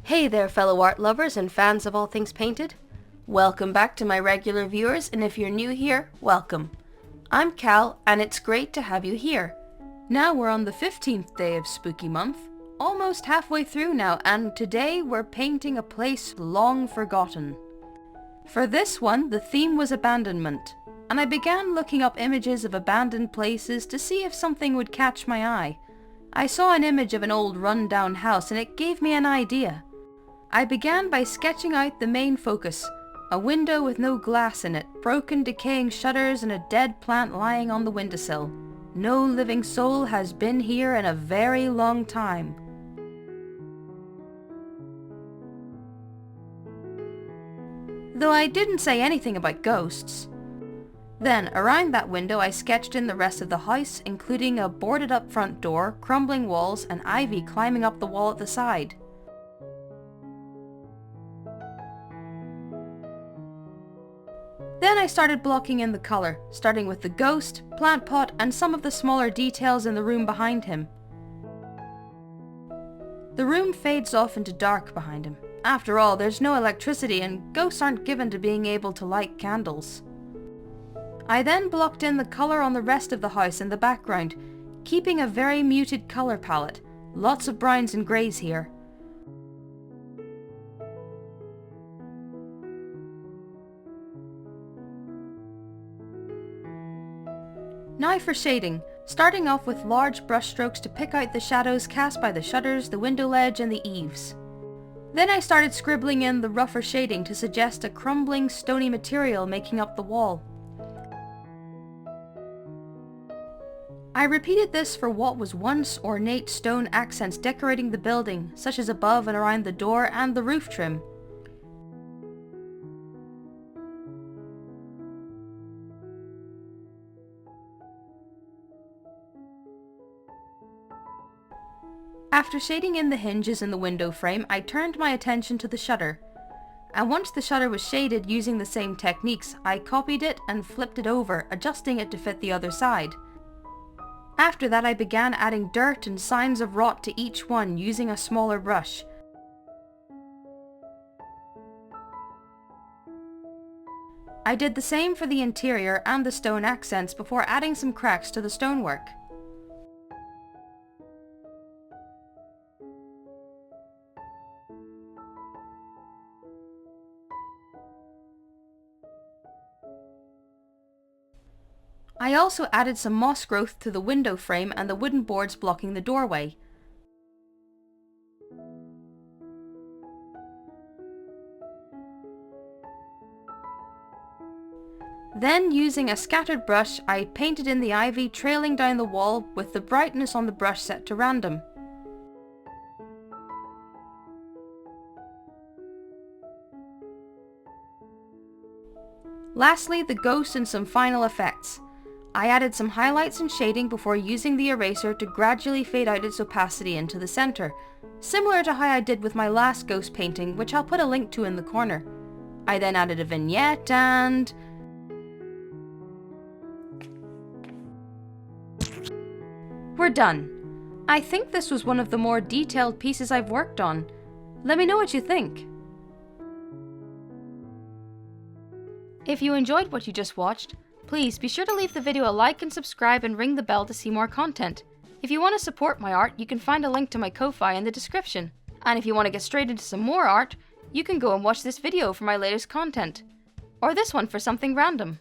Hey there fellow art lovers and fans of all things painted. Welcome back to my regular viewers, and if you're new here, welcome. I'm Cal and it's great to have you here. Now we're on the 15th day of spooky month, almost halfway through now, and today we're painting a place long forgotten. For this one, the theme was abandonment, and I began looking up images of abandoned places to see if something would catch my eye. I saw an image of an old run-down house and it gave me an idea. I began by sketching out the main focus, a window with no glass in it, broken decaying shutters and a dead plant lying on the windowsill. No living soul has been here in a very long time. Though I didn't say anything about ghosts. Then, around that window I sketched in the rest of the house, including a boarded up front door, crumbling walls and ivy climbing up the wall at the side. Then I started blocking in the colour, starting with the ghost, plant pot and some of the smaller details in the room behind him. The room fades off into dark behind him. After all, there's no electricity and ghosts aren't given to being able to light candles. I then blocked in the colour on the rest of the house in the background, keeping a very muted colour palette, lots of browns and greys here. Now for shading, starting off with large brush strokes to pick out the shadows cast by the shutters, the window ledge and the eaves. Then I started scribbling in the rougher shading to suggest a crumbling stony material making up the wall. I repeated this for what was once ornate stone accents decorating the building, such as above and around the door and the roof trim. After shading in the hinges in the window frame, I turned my attention to the shutter. And once the shutter was shaded using the same techniques, I copied it and flipped it over, adjusting it to fit the other side. After that I began adding dirt and signs of rot to each one using a smaller brush. I did the same for the interior and the stone accents before adding some cracks to the stonework. I also added some moss growth to the window frame and the wooden boards blocking the doorway. Then, using a scattered brush, I painted in the ivy trailing down the wall with the brightness on the brush set to random. Lastly, the ghost and some final effects. I added some highlights and shading before using the eraser to gradually fade out its opacity into the centre, similar to how I did with my last ghost painting, which I'll put a link to in the corner. I then added a vignette and... we're done. I think this was one of the more detailed pieces I've worked on. Let me know what you think. If you enjoyed what you just watched, please be sure to leave the video a like and subscribe and ring the bell to see more content. If you want to support my art, you can find a link to my Ko-fi in the description. And if you want to get straight into some more art, you can go and watch this video for my latest content. Or this one for something random.